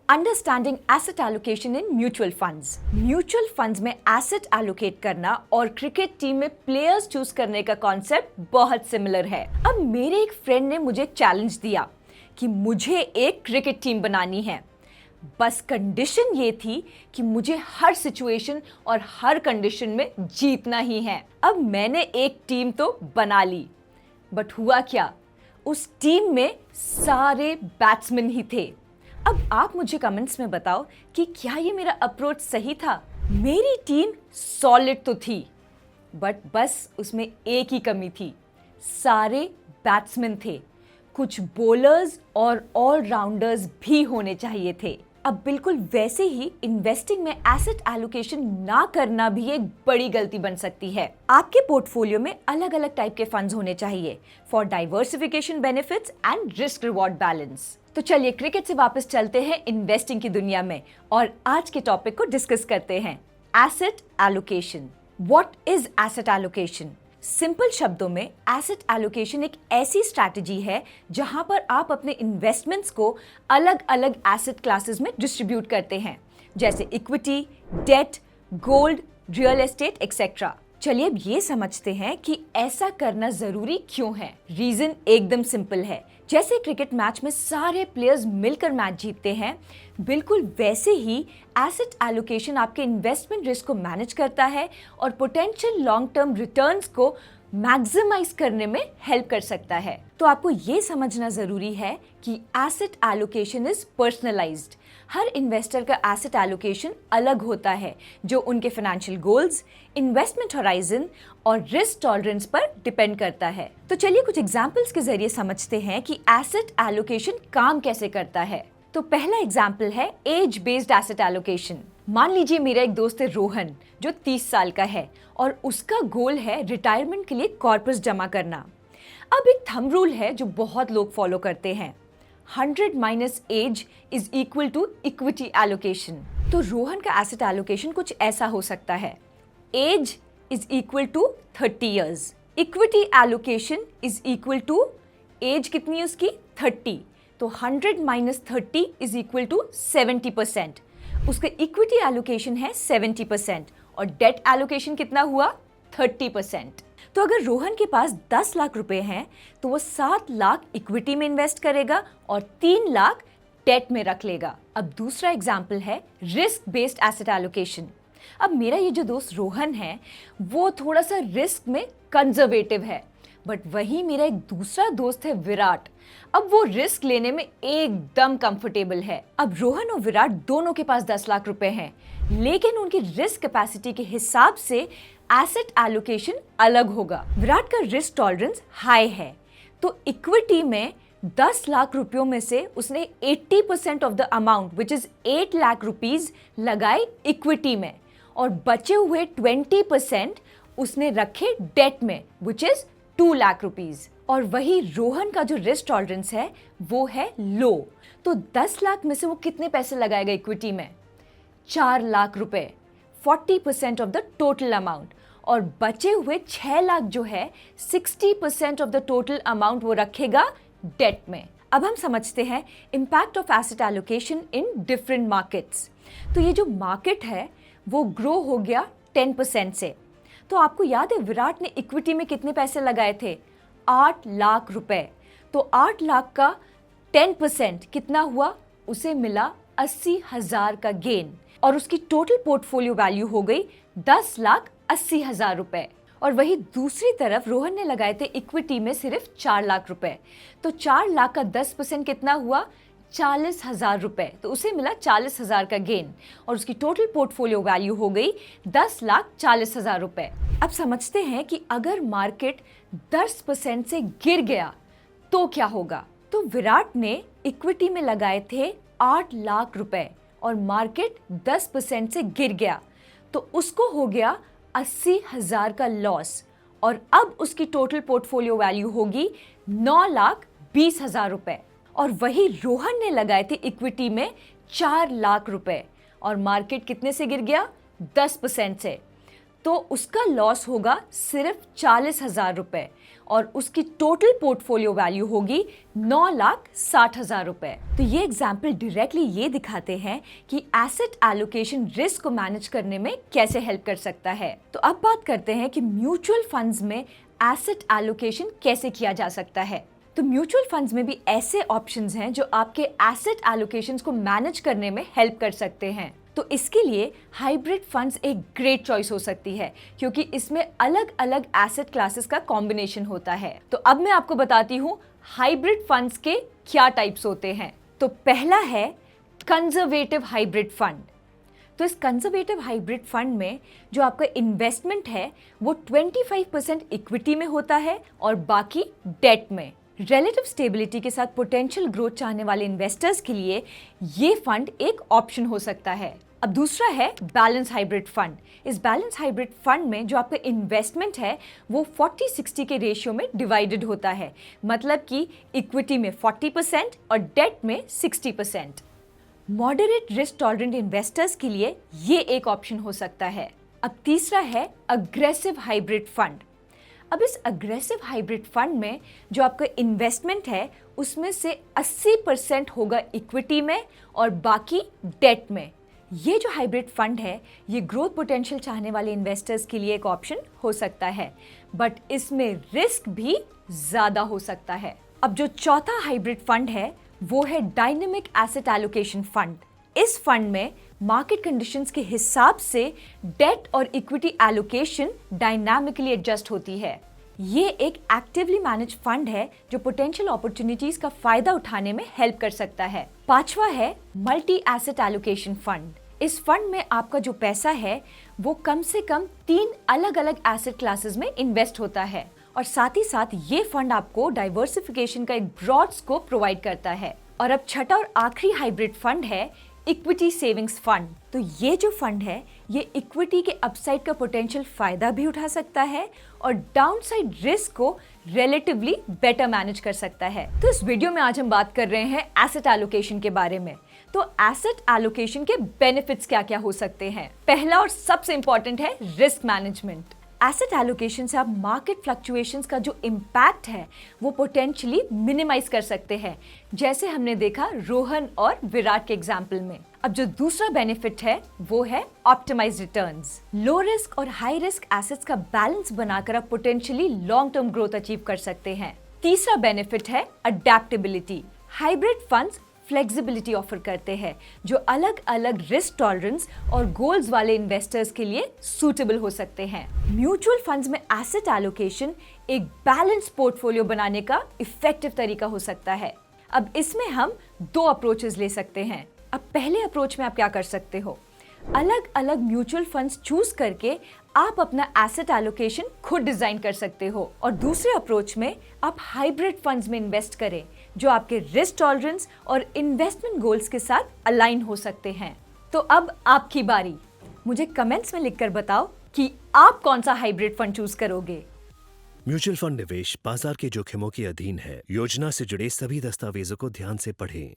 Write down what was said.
Understanding asset allocation in mutual funds. Mutual funds में asset allocate करना और cricket team में प्लेयर्स चूज करने का कॉन्सेप्ट बहुत सिमिलर है। अब मेरे एक फ्रेंड ने मुझे चैलेंज दिया कि मुझे एक क्रिकेट टीम बनानी है, बस कंडीशन ये थी कि मुझे हर सिचुएशन और हर कंडीशन में जीतना ही है। अब मैंने एक टीम तो बना ली, बट हुआ क्या, उस टीम में सारे बैट्समैन ही थे। अब आप मुझे कमेंट्स में बताओ कि क्या ये मेरा अप्रोच सही था। मेरी टीम सॉलिड तो थी, बट बस उसमें एक ही कमी थी, सारे बैट्समैन थे, कुछ बॉलर्स और ऑलराउंडर्स भी होने चाहिए थे। अब बिल्कुल वैसे ही इन्वेस्टिंग में एसेट एलोकेशन ना करना भी एक बड़ी गलती बन सकती है। आपके पोर्टफोलियो में अलग अलग टाइप के फंड्स होने चाहिए for diversification benefits and risk reward balance. तो चलिए क्रिकेट से वापस चलते हैं इन्वेस्टिंग की दुनिया में और आज के टॉपिक को डिस्कस करते हैं, asset allocation. What is asset allocation? Simple शब्दों में एसेट एलोकेशन एक ऐसी स्ट्रैटेजी है जहां पर आप अपने इन्वेस्टमेंट्स को अलग अलग एसेट क्लासेस में डिस्ट्रीब्यूट करते हैं, जैसे equity, debt, gold, real estate etcetera. चलिए अब ये समझते हैं कि ऐसा करना जरूरी क्यों है। रीजन एकदम सिंपल है। जैसे क्रिकेट मैच में सारे प्लेयर्स मिलकर मैच जीतते हैं, बिल्कुल वैसे ही एसेट एलोकेशन आपके इन्वेस्टमेंट रिस्क को मैनेज करता है और पोटेंशियल लॉन्ग टर्म रिटर्न्स को मैक्सिमाइज करने में हेल्प कर सकता है। तो आपको ये समझना जरूरी है कि asset allocation is personalised. Her investor का एसेट एलोकेशन अलग होता है, जो उनके फाइनेंशियल गोल्स, इन्वेस्टमेंट होराइजन और रिस्क टॉलरेंस पर डिपेंड करता है। तो चलिए कुछ एग्जांपल्स के जरिए समझते हैं कि एसेट एलोकेशन काम कैसे करता है। तो पहला एग्जाम्पल है एज बेस्ड एसेट एलोकेशन। मान लीजिए मेरा एक दोस्त है रोहन, जो 30 साल का है और उसका गोल है रिटायरमेंट के लिए कॉर्पस जमा करना। अब एक थंब रूल है जो बहुत लोग फॉलो करते हैं, 100 minus age is equal to equity allocation. तो रोहन का एसेट एलोकेशन कुछ ऐसा हो सकता है, age is equal to 30 years, equity allocation is equal to age कितनी है उसकी 30, तो 100 माइनस 30 इज इक्वल टू 70%। उसका इक्विटी एलोकेशन है 70% और डेट एलोकेशन कितना हुआ 30%। तो अगर रोहन के पास 10 लाख रुपए हैं तो वो 7 लाख इक्विटी में इन्वेस्ट करेगा और 3 लाख डेट में रख लेगा। अब दूसरा एग्जाम्पल है रिस्क बेस्ड एसेट एलोकेशन। अब मेरा ये जो दोस्त रोहन है वो थोड़ा सा रिस्क में कंजर्वेटिव है, बट वही मेरा एक दूसरा दोस्त है विराट। अब वो रिस्क लेने में एकदम कंफर्टेबल है। अब रोहन और विराट दोनों के पास 10 लाख रुपए हैं, लेकिन उनकी रिस्क कैपेसिटी के हिसाब से एसेट एलोकेशन अलग होगा। विराट का रिस्क टॉलरेंस हाई है, तो इक्विटी में 10 लाख रुपयों में से उसने 80% of the amount which is 8 lakh rupees लगाए इक्विटी में और बचे हुए 20% उसने रखे डेट में विच इज 2 लाख रुपीज। और वही रोहन का जो रिस्क टॉलरेंस है वो है लो, तो 10 लाख में से वो कितने पैसे लगाएगा इक्विटी में, 4 लाख रुपए, 40% ऑफ द टोटल अमाउंट, और बचे हुए 6 लाख जो है 60% ऑफ द टोटल अमाउंट वो रखेगा डेट में। अब हम समझते हैं impact of asset allocation in different markets. तो ये जो मार्केट है वो ग्रो हो गया 10% से। तो आपको याद है विराट ने इक्विटी में कितने पैसे लगाए थे, 8 लाख रुपए। तो 8 लाख का 10% कितना हुआ, उसे मिला 80,000 का गेन और उसकी टोटल पोर्टफोलियो वैल्यू हो गई 10,80,000 रुपए। और वही दूसरी तरफ रोहन ने लगाए थे इक्विटी में सिर्फ 4 लाख रुपए, तो 4 लाख का 10% कितना हुआ, 40,000 रुपए, तो उसे मिला 40,000 का गेन और उसकी टोटल पोर्टफोलियो वैल्यू हो गई 10,40,000 रुपए। अब समझते हैं कि अगर मार्केट 10% से गिर गया तो क्या होगा। तो विराट ने इक्विटी में लगाए थे 8 लाख रुपए और मार्केट 10% से गिर गया तो उसको हो गया 80,000 का लॉस और अब उसकी टोटल पोर्टफोलियो वैल्यू होगी 9,20,000 रुपए। और वही रोहन ने लगाए थे इक्विटी में 4 लाख रुपए और मार्केट कितने से गिर गया, 10% से, तो उसका लॉस होगा सिर्फ 40,000 रुपए और उसकी टोटल पोर्टफोलियो वैल्यू होगी 9,60,000 रुपए। तो ये एग्जाम्पल डायरेक्टली ये दिखाते हैं कि एसेट एलोकेशन रिस्क को मैनेज करने में कैसे हेल्प कर सकता है। तो अब बात करते हैं कि म्यूचुअल फंड्स में एसेट एलोकेशन कैसे किया जा सकता है। तो म्यूचुअल फंड्स में भी ऐसे ऑप्शंस हैं जो आपके एसेट एलोकेशंस को मैनेज करने में हेल्प कर सकते हैं। तो इसके लिए हाइब्रिड फंड्स एक ग्रेट चॉइस हो सकती है क्योंकि इसमें अलग अलग एसेट क्लासेस का कॉम्बिनेशन होता है। तो अब मैं आपको बताती हूँ हाइब्रिड फंड्स के क्या टाइप्स होते हैं। तो पहला है कंजर्वेटिव हाइब्रिड फंड। तो इस कंजर्वेटिव हाइब्रिड फंड में जो आपका इन्वेस्टमेंट है वो 25% इक्विटी में होता है और बाकी डेट में। रिलेटिव स्टेबिलिटी के साथ पोटेंशियल ग्रोथ चाहने वाले इन्वेस्टर्स के लिए ये फंड एक ऑप्शन हो सकता है। अब दूसरा है बैलेंस हाइब्रिड फंड। इस बैलेंस हाइब्रिड फंड में जो आपका इन्वेस्टमेंट है वो 40-60 के रेशियो में डिवाइडेड होता है, मतलब कि इक्विटी में 40% और डेट में 60%। मॉडरेट रिस्क टॉलरेंट इन्वेस्टर्स के लिए ये एक ऑप्शन हो सकता है। अब तीसरा है अग्रेसिव हाइब्रिड फंड। अब इस अग्रेसिव हाइब्रिड फंड में जो आपका इन्वेस्टमेंट है उसमें से 80% होगा इक्विटी में और बाकी डेट में। ये जो हाइब्रिड फंड है ये ग्रोथ पोटेंशियल चाहने वाले इन्वेस्टर्स के लिए एक ऑप्शन हो सकता है, बट इसमें रिस्क भी ज़्यादा हो सकता है। अब जो चौथा हाइब्रिड फंड है वो है डायनेमिक एसेट एलोकेशन फंड। इस फंड में मार्केट कंडीशंस के हिसाब से डेट और इक्विटी एलोकेशन डायनामिकली एडजस्ट होती है। ये एक एक्टिवली मैनेज फंड है जो पोटेंशियल अपॉर्चुनिटीज का फायदा उठाने में हेल्प कर सकता है। पांचवा है मल्टी एसेट एलोकेशन फंड। इस फंड में आपका जो पैसा है वो कम से कम 3 अलग अलग एसेट क्लासेस में इन्वेस्ट होता है और साथ ही साथ ये फंड आपको डाइवर्सिफिकेशन का एक ब्रॉड स्कोप प्रोवाइड करता है। और अब छठा और आखिरी हाइब्रिड फंड है इक्विटी सेविंग्स फंड। तो ये जो फंड है ये इक्विटी के अपसाइड का पोटेंशियल फायदा भी उठा सकता है और डाउनसाइड रिस्क को रिलेटिवली बेटर मैनेज कर सकता है। तो इस वीडियो में आज हम बात कर रहे हैं एसेट एलोकेशन के बारे में। तो एसेट एलोकेशन के बेनिफिट्स क्या क्या हो सकते हैं। पहला और सबसे इंपॉर्टेंट है रिस्क मैनेजमेंट। एसेट एलोकेशन से आप मार्केट फ्लक्चुएशंस का जो इम्पैक्ट है वो पोटेंशियली मिनिमाइज कर सकते हैं, जैसे हमने देखा रोहन और विराट के एग्जाम्पल में। अब जो दूसरा बेनिफिट है वो है ऑप्टिमाइज रिटर्न्स। लो रिस्क और हाई रिस्क एसेट्स का बैलेंस बनाकर आप potentially long term growth achieve कर सकते हैं। तीसरा बेनिफिट है adaptability. Hybrid funds flexibility offer करते हैं जो अलग अलग रिस्क टॉलरेंस और गोल्स वाले इन्वेस्टर्स के लिए सूटेबल हो सकते हैं। म्यूचुअल फंड्स में एसेट एलोकेशन एक बैलेंस पोर्टफोलियो बनाने का इफेक्टिव तरीका हो सकता है। अब इसमें हम 2 अप्रोचेस ले सकते हैं। अब पहले अप्रोच में आप क्या कर सकते हो, अलग अलग म्यूचुअल फंड्स चूज करके आप अपना एसेट एलोकेशन खुद डिजाइन कर सकते हो और दूसरे अप्रोच में आप हाइब्रिड फंड्स में इन्वेस्ट करें जो आपके रिस्क टॉलरेंस और इन्वेस्टमेंट गोल्स के साथ अलाइन हो सकते हैं। तो अब आपकी बारी, मुझे कमेंट्स में लिखकर बताओ कि आप कौन सा हाइब्रिड फंड चूज करोगे। म्यूचुअल फंड निवेश बाजार के जोखिमों के अधीन है। योजना से जुड़े सभी दस्तावेजों को ध्यान से पढ़ें।